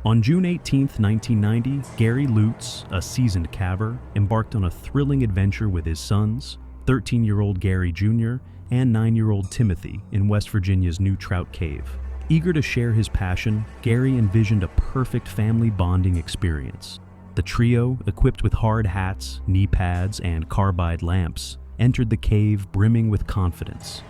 On June 18, 1990, Gary Lutz, a seasoned caver, embarked on a thrilling adventure with his sons, 13-year-old Gary Jr. and 9-year-old Timothy, in West Virginia's New Trout Cave. Eager to share his passion, Gary envisioned a perfect family bonding experience. The trio, equipped with hard hats, knee pads, and carbide lamps, entered the cave brimming with confidence.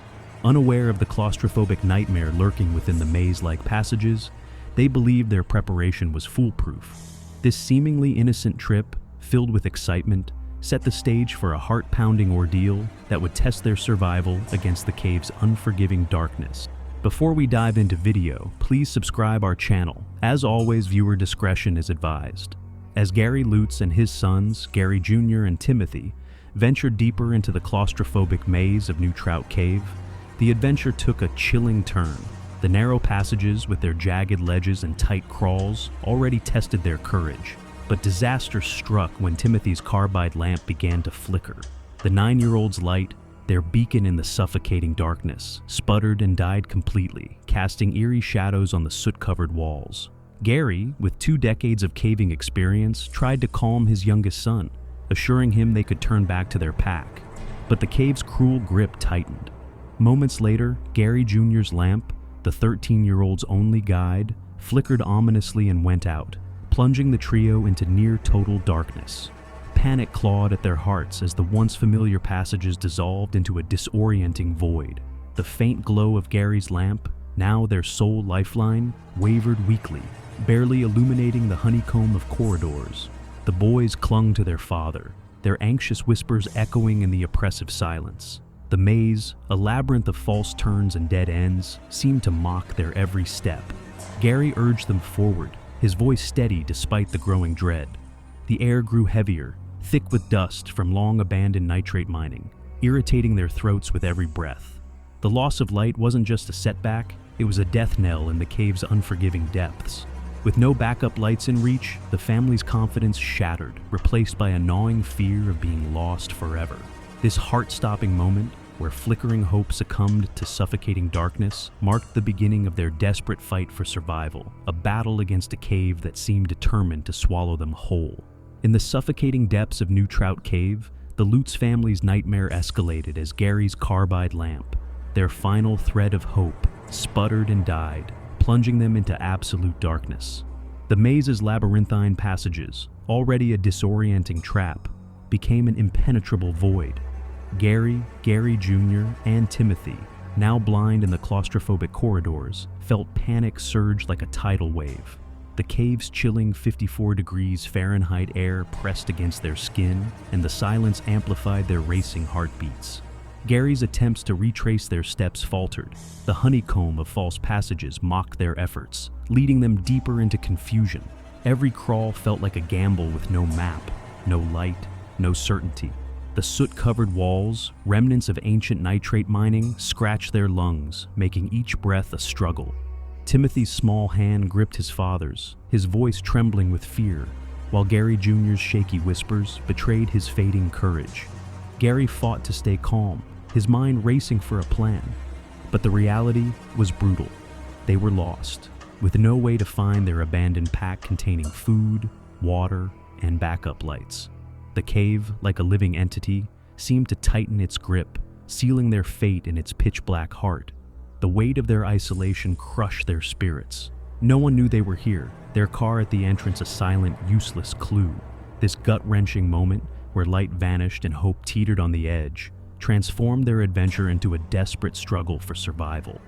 Unaware of the claustrophobic nightmare lurking within the maze-like passages, they believed their preparation was foolproof. This seemingly innocent trip, filled with excitement, set the stage for a heart-pounding ordeal that would test their survival against the cave's unforgiving darkness. Before we dive into video, please subscribe our channel. As always, viewer discretion is advised. As Gary Lutz and his sons, Gary Jr. and Timothy, ventured deeper into the claustrophobic maze of New Trout Cave, the adventure took a chilling turn. The narrow passages with their jagged ledges and tight crawls already tested their courage, but disaster struck when Timothy's carbide lamp began to flicker. The 9-year-old's light, their beacon in the suffocating darkness, sputtered and died completely, casting eerie shadows on the soot-covered walls. Gary, with 2 decades of caving experience, tried to calm his youngest son, assuring him they could turn back to their pack. But the cave's cruel grip tightened. Moments later, Gary Jr.'s lamp, the 13-year-old's only guide, flickered ominously and went out, plunging the trio into near-total darkness. Panic clawed at their hearts as the once familiar passages dissolved into a disorienting void. The faint glow of Gary's lamp, now their sole lifeline, wavered weakly, barely illuminating the honeycomb of corridors. The boys clung to their father, their anxious whispers echoing in the oppressive silence. The maze, a labyrinth of false turns and dead ends, seemed to mock their every step. Gary urged them forward, his voice steady despite the growing dread. The air grew heavier, thick with dust from long-abandoned nitrate mining, irritating their throats with every breath. The loss of light wasn't just a setback, it was a death knell in the cave's unforgiving depths. With no backup lights in reach, the family's confidence shattered, replaced by a gnawing fear of being lost forever. This heart-stopping moment, where flickering hope succumbed to suffocating darkness, marked the beginning of their desperate fight for survival, a battle against a cave that seemed determined to swallow them whole. In the suffocating depths of New Trout Cave, the Lutz family's nightmare escalated as Gary's carbide lamp, their final thread of hope, sputtered and died, plunging them into absolute darkness. The maze's labyrinthine passages, already a disorienting trap, became an impenetrable void. Gary Jr., and Timothy, now blind in the claustrophobic corridors, felt panic surge like a tidal wave. The cave's chilling 54 degrees Fahrenheit air pressed against their skin, and the silence amplified their racing heartbeats. Gary's attempts to retrace their steps faltered. The honeycomb of false passages mocked their efforts, leading them deeper into confusion. Every crawl felt like a gamble with no map, no light, no certainty. The soot-covered walls, remnants of ancient nitrate mining, scratched their lungs, making each breath a struggle. Timothy's small hand gripped his father's, his voice trembling with fear, while Gary Jr.'s shaky whispers betrayed his fading courage. Gary fought to stay calm, his mind racing for a plan. But the reality was brutal. They were lost, with no way to find their abandoned pack containing food, water, and backup lights. The cave, like a living entity, seemed to tighten its grip, sealing their fate in its pitch-black heart. The weight of their isolation crushed their spirits. No one knew they were here, their car at the entrance a silent, useless clue. This gut-wrenching moment, where light vanished and hope teetered on the edge, transformed their adventure into a desperate struggle for survival.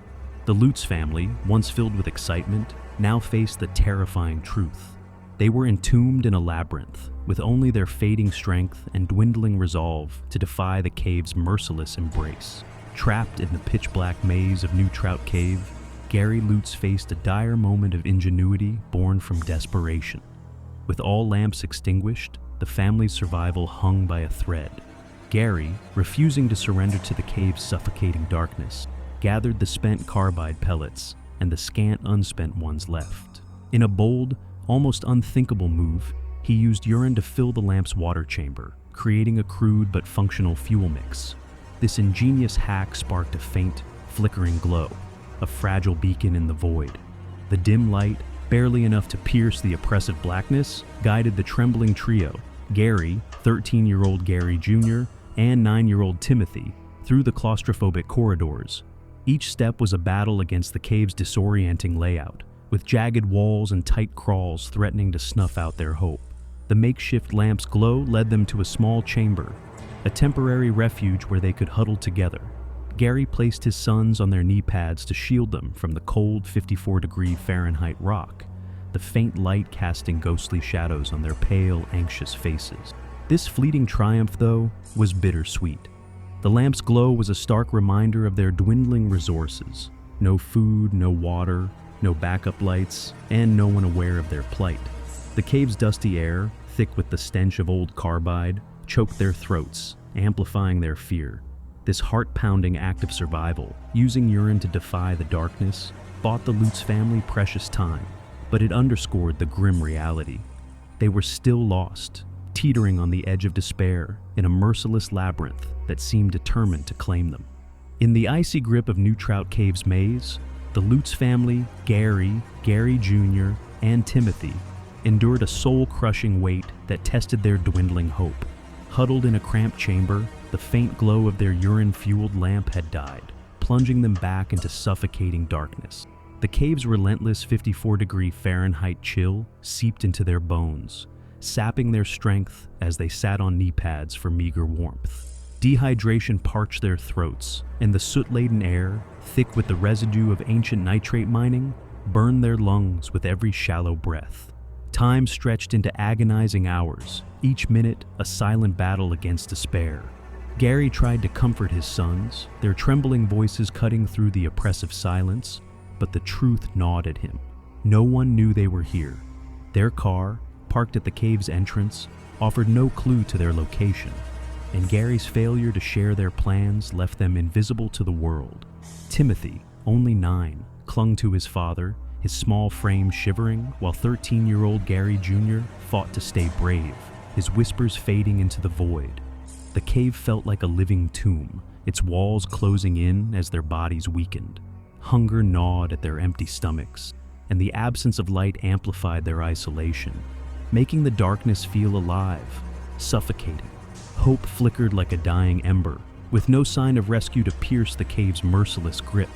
The Lutz family, once filled with excitement, now faced the terrifying truth. They were entombed in a labyrinth, with only their fading strength and dwindling resolve to defy the cave's merciless embrace. Trapped in the pitch-black maze of New Trout Cave, Gary Lutz faced a dire moment of ingenuity born from desperation. With all lamps extinguished, the family's survival hung by a thread. Gary, refusing to surrender to the cave's suffocating darkness, gathered the spent carbide pellets and the scant unspent ones left. In a bold, almost unthinkable move, he used urine to fill the lamp's water chamber, creating a crude but functional fuel mix. This ingenious hack sparked a faint, flickering glow, a fragile beacon in the void. The dim light, barely enough to pierce the oppressive blackness, guided the trembling trio, Gary, 13-year-old Gary Jr., and 9-year-old Timothy, through the claustrophobic corridors. Each step was a battle against the cave's disorienting layout, with jagged walls and tight crawls threatening to snuff out their hope. The makeshift lamp's glow led them to a small chamber, a temporary refuge where they could huddle together. Gary placed his sons on their knee pads to shield them from the cold 54-degree Fahrenheit rock, the faint light casting ghostly shadows on their pale, anxious faces. This fleeting triumph, though, was bittersweet. The lamp's glow was a stark reminder of their dwindling resources. No food, no water, no backup lights, and no one aware of their plight. The cave's dusty air, thick with the stench of old carbide, choked their throats, amplifying their fear. This heart-pounding act of survival, using urine to defy the darkness, bought the Lutz family precious time, but it underscored the grim reality. They were still lost, teetering on the edge of despair in a merciless labyrinth that seemed determined to claim them. In the icy grip of New Trout Cave's maze, the Lutz family, Gary Jr., and Timothy endured a soul-crushing weight that tested their dwindling hope. Huddled in a cramped chamber, the faint glow of their urine-fueled lamp had died, plunging them back into suffocating darkness. The cave's relentless 54-degree Fahrenheit chill seeped into their bones, sapping their strength as they sat on knee pads for meager warmth. Dehydration parched their throats, and the soot-laden air, thick with the residue of ancient nitrate mining, burned their lungs with every shallow breath. Time stretched into agonizing hours, each minute a silent battle against despair. Gary tried to comfort his sons, their trembling voices cutting through the oppressive silence, but the truth gnawed at him. No one knew they were here. Their car, parked at the cave's entrance, offered no clue to their location, and Gary's failure to share their plans left them invisible to the world. Timothy, only 9, clung to his father, his small frame shivering, while 13-year-old Gary Jr. fought to stay brave, his whispers fading into the void. The cave felt like a living tomb, its walls closing in as their bodies weakened. Hunger gnawed at their empty stomachs, and the absence of light amplified their isolation, making the darkness feel alive, suffocating. Hope flickered like a dying ember, with no sign of rescue to pierce the cave's merciless grip.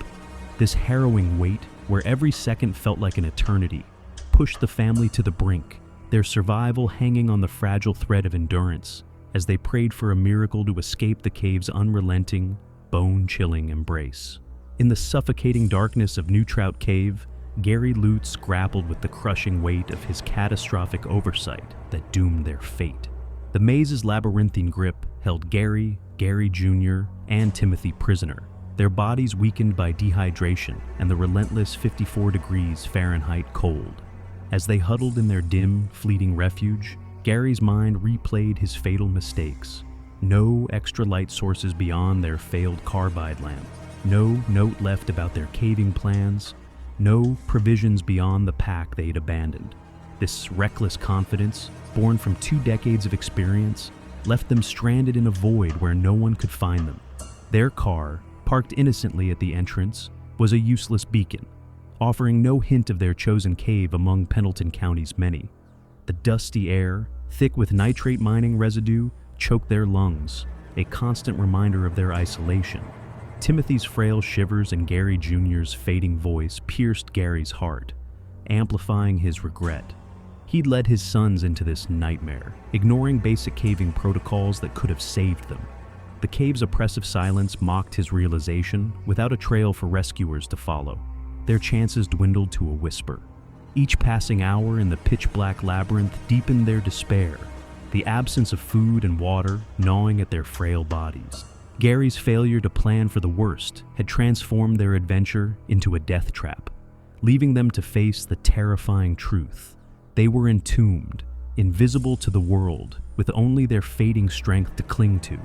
This harrowing weight, where every second felt like an eternity, pushed the family to the brink, their survival hanging on the fragile thread of endurance, as they prayed for a miracle to escape the cave's unrelenting, bone-chilling embrace. In the suffocating darkness of New Trout Cave, Gary Lutz grappled with the crushing weight of his catastrophic oversight that doomed their fate. The maze's labyrinthine grip held Gary Jr., and Timothy prisoner, their bodies weakened by dehydration and the relentless 54 degrees Fahrenheit cold. As they huddled in their dim, fleeting refuge, Gary's mind replayed his fatal mistakes. No extra light sources beyond their failed carbide lamp. No note left about their caving plans. No provisions beyond the pack they'd abandoned. This reckless confidence, born from 2 decades of experience, left them stranded in a void where no one could find them. Their car, parked innocently at the entrance, was a useless beacon, offering no hint of their chosen cave among Pendleton County's many. The dusty air, thick with nitrate mining residue, choked their lungs, a constant reminder of their isolation. Timothy's frail shivers and Gary Jr.'s fading voice pierced Gary's heart, amplifying his regret. He'd led his sons into this nightmare, ignoring basic caving protocols that could have saved them. The cave's oppressive silence mocked his realization without a trail for rescuers to follow. Their chances dwindled to a whisper. Each passing hour in the pitch-black labyrinth deepened their despair, the absence of food and water gnawing at their frail bodies. Gary's failure to plan for the worst had transformed their adventure into a death trap, leaving them to face the terrifying truth. They were entombed, invisible to the world, with only their fading strength to cling to.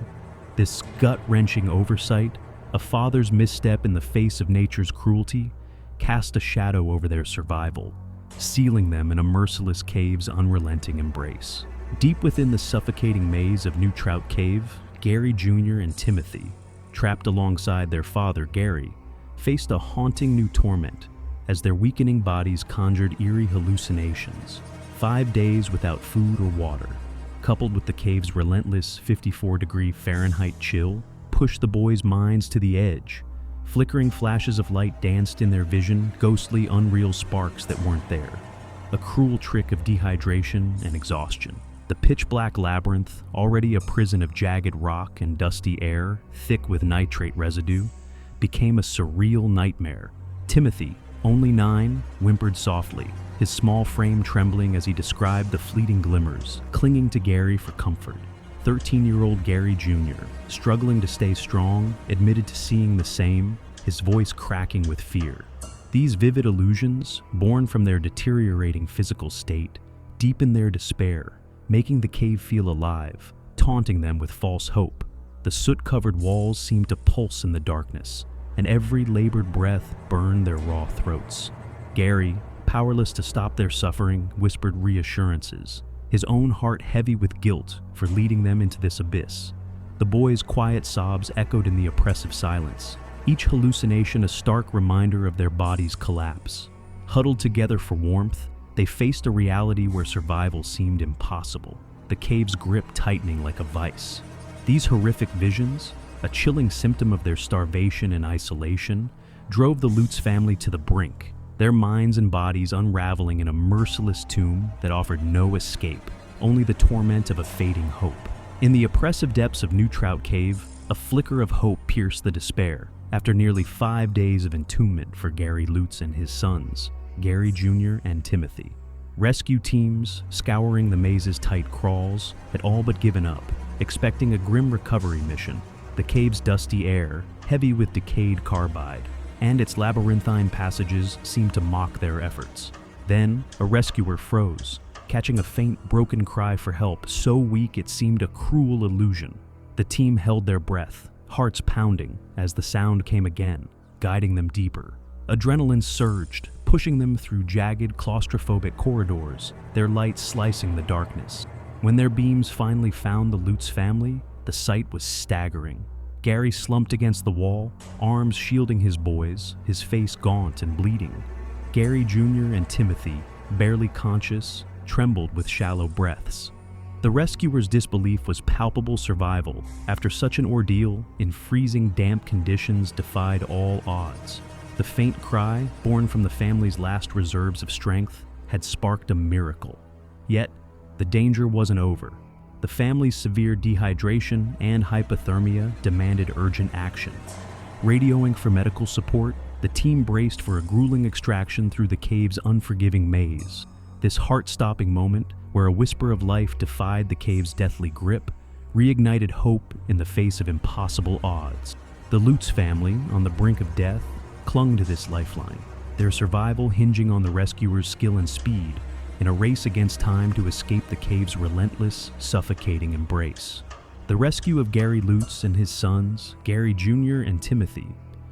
This gut-wrenching oversight, a father's misstep in the face of nature's cruelty, cast a shadow over their survival, sealing them in a merciless cave's unrelenting embrace. Deep within the suffocating maze of New Trout Cave, Gary Jr. and Timothy, trapped alongside their father Gary, faced a haunting new torment. as their weakening bodies conjured eerie hallucinations. 5 days without food or water, coupled with the cave's relentless 54-degree Fahrenheit chill, pushed the boys' minds to the edge. Flickering flashes of light danced in their vision, ghostly, unreal sparks that weren't there. A cruel trick of dehydration and exhaustion. The pitch-black labyrinth, already a prison of jagged rock and dusty air, thick with nitrate residue, became a surreal nightmare. Timothy, only 9, whimpered softly, his small frame trembling as he described the fleeting glimmers, clinging to Gary for comfort. 13-year-old Gary Jr., struggling to stay strong, admitted to seeing the same, his voice cracking with fear. These vivid illusions, born from their deteriorating physical state, deepened their despair, making the cave feel alive, taunting them with false hope. The soot-covered walls seemed to pulse in the darkness, and every labored breath burned their raw throats. Gary, powerless to stop their suffering, whispered reassurances, his own heart heavy with guilt for leading them into this abyss. The boys' quiet sobs echoed in the oppressive silence, each hallucination a stark reminder of their bodies' collapse. Huddled together for warmth, they faced a reality where survival seemed impossible, the cave's grip tightening like a vice. These horrific visions, a chilling symptom of their starvation and isolation, drove the Lutz family to the brink, their minds and bodies unraveling in a merciless tomb that offered no escape, only the torment of a fading hope. In the oppressive depths of New Trout Cave, a flicker of hope pierced the despair after nearly 5 days of entombment for Gary Lutz and his sons, Gary Jr. and Timothy. Rescue teams, scouring the maze's tight crawls, had all but given up, expecting a grim recovery mission. The cave's dusty air, heavy with decayed carbide, and its labyrinthine passages seemed to mock their efforts. Then, a rescuer froze, catching a faint, broken cry for help so weak it seemed a cruel illusion. The team held their breath, hearts pounding, as the sound came again, guiding them deeper. Adrenaline surged, pushing them through jagged, claustrophobic corridors, their light slicing the darkness. When their beams finally found the Lutz family, the sight was staggering. Gary slumped against the wall, arms shielding his boys, his face gaunt and bleeding. Gary Jr. and Timothy, barely conscious, trembled with shallow breaths. The rescuers' disbelief was palpable. Survival, after such an ordeal, in freezing damp conditions, defied all odds. The faint cry, born from the family's last reserves of strength, had sparked a miracle. Yet, the danger wasn't over. The family's severe dehydration and hypothermia demanded urgent action. Radioing for medical support, the team braced for a grueling extraction through the cave's unforgiving maze. This heart-stopping moment, where a whisper of life defied the cave's deathly grip, reignited hope in the face of impossible odds. The Lutz family, on the brink of death, clung to this lifeline, their survival hinging on the rescuers' skill and speed, in a race against time to escape the cave's relentless, suffocating embrace. The rescue of Gary Lutz and his sons, Gary Jr. and Timothy,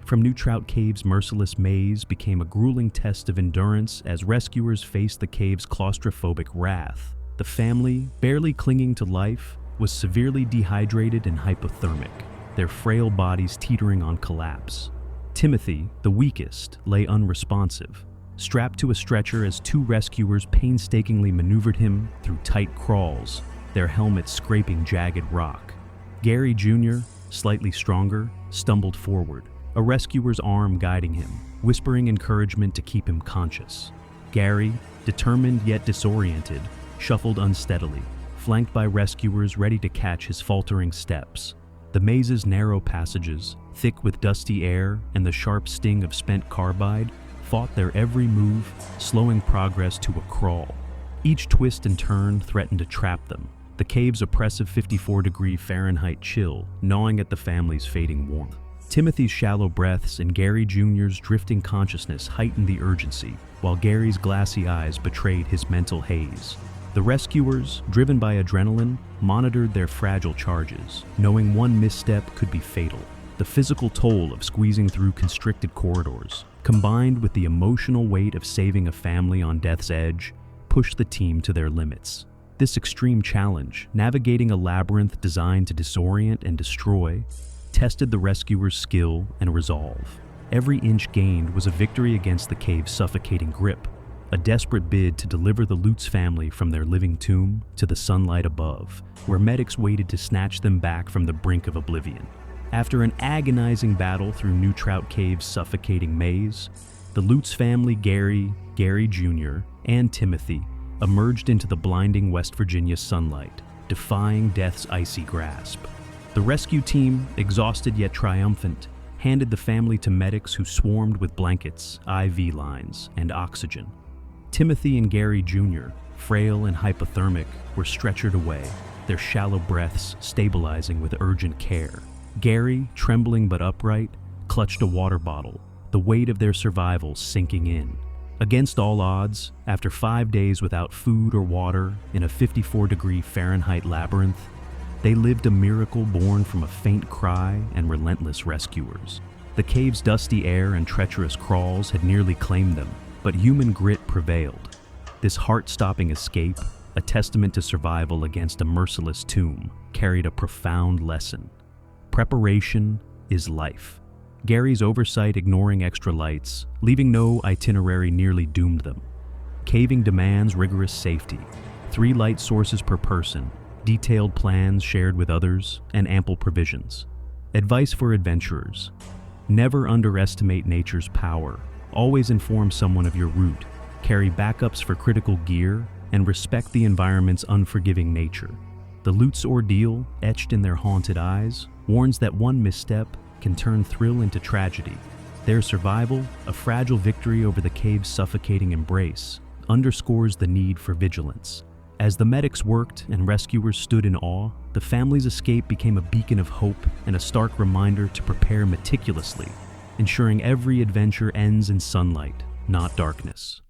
from New Trout Cave's merciless maze became a grueling test of endurance as rescuers faced the cave's claustrophobic wrath. The family, barely clinging to life, was severely dehydrated and hypothermic, their frail bodies teetering on collapse. Timothy, the weakest, lay unresponsive, strapped to a stretcher as 2 rescuers painstakingly maneuvered him through tight crawls, their helmets scraping jagged rock. Gary Jr., slightly stronger, stumbled forward, a rescuer's arm guiding him, whispering encouragement to keep him conscious. Gary, determined yet disoriented, shuffled unsteadily, flanked by rescuers ready to catch his faltering steps. The maze's narrow passages, thick with dusty air and the sharp sting of spent carbide, fought their every move, slowing progress to a crawl. Each twist and turn threatened to trap them, the cave's oppressive 54-degree Fahrenheit chill gnawing at the family's fading warmth. Timothy's shallow breaths and Gary Jr.'s drifting consciousness heightened the urgency, while Gary's glassy eyes betrayed his mental haze. The rescuers, driven by adrenaline, monitored their fragile charges, knowing one misstep could be fatal. The physical toll of squeezing through constricted corridors, combined with the emotional weight of saving a family on death's edge, pushed the team to their limits. This extreme challenge, navigating a labyrinth designed to disorient and destroy, tested the rescuers' skill and resolve. Every inch gained was a victory against the cave's suffocating grip, a desperate bid to deliver the Lutz family from their living tomb to the sunlight above, where medics waited to snatch them back from the brink of oblivion. After an agonizing battle through New Trout Cave's suffocating maze, the Lutz family, Gary Jr., and Timothy emerged into the blinding West Virginia sunlight, defying death's icy grasp. The rescue team, exhausted yet triumphant, handed the family to medics who swarmed with blankets, IV lines, and oxygen. Timothy and Gary Jr., frail and hypothermic, were stretchered away, their shallow breaths stabilizing with urgent care. Gary, trembling but upright, clutched a water bottle, the weight of their survival sinking in. Against all odds, after 5 days without food or water in a 54-degree Fahrenheit labyrinth, they lived a miracle born from a faint cry and relentless rescuers. The cave's dusty air and treacherous crawls had nearly claimed them, but human grit prevailed. This heart-stopping escape, a testament to survival against a merciless tomb, carried a profound lesson. Preparation is life. Gary's oversight ignoring extra lights, leaving no itinerary, nearly doomed them. Caving demands rigorous safety, 3 light sources per person, detailed plans shared with others, and ample provisions. Advice for adventurers: never underestimate nature's power. Always inform someone of your route, carry backups for critical gear, and respect the environment's unforgiving nature. The Lutz ordeal, etched in their haunted eyes, warns that one misstep can turn thrill into tragedy. Their survival, a fragile victory over the cave's suffocating embrace, underscores the need for vigilance. As the medics worked and rescuers stood in awe, the family's escape became a beacon of hope and a stark reminder to prepare meticulously, ensuring every adventure ends in sunlight, not darkness.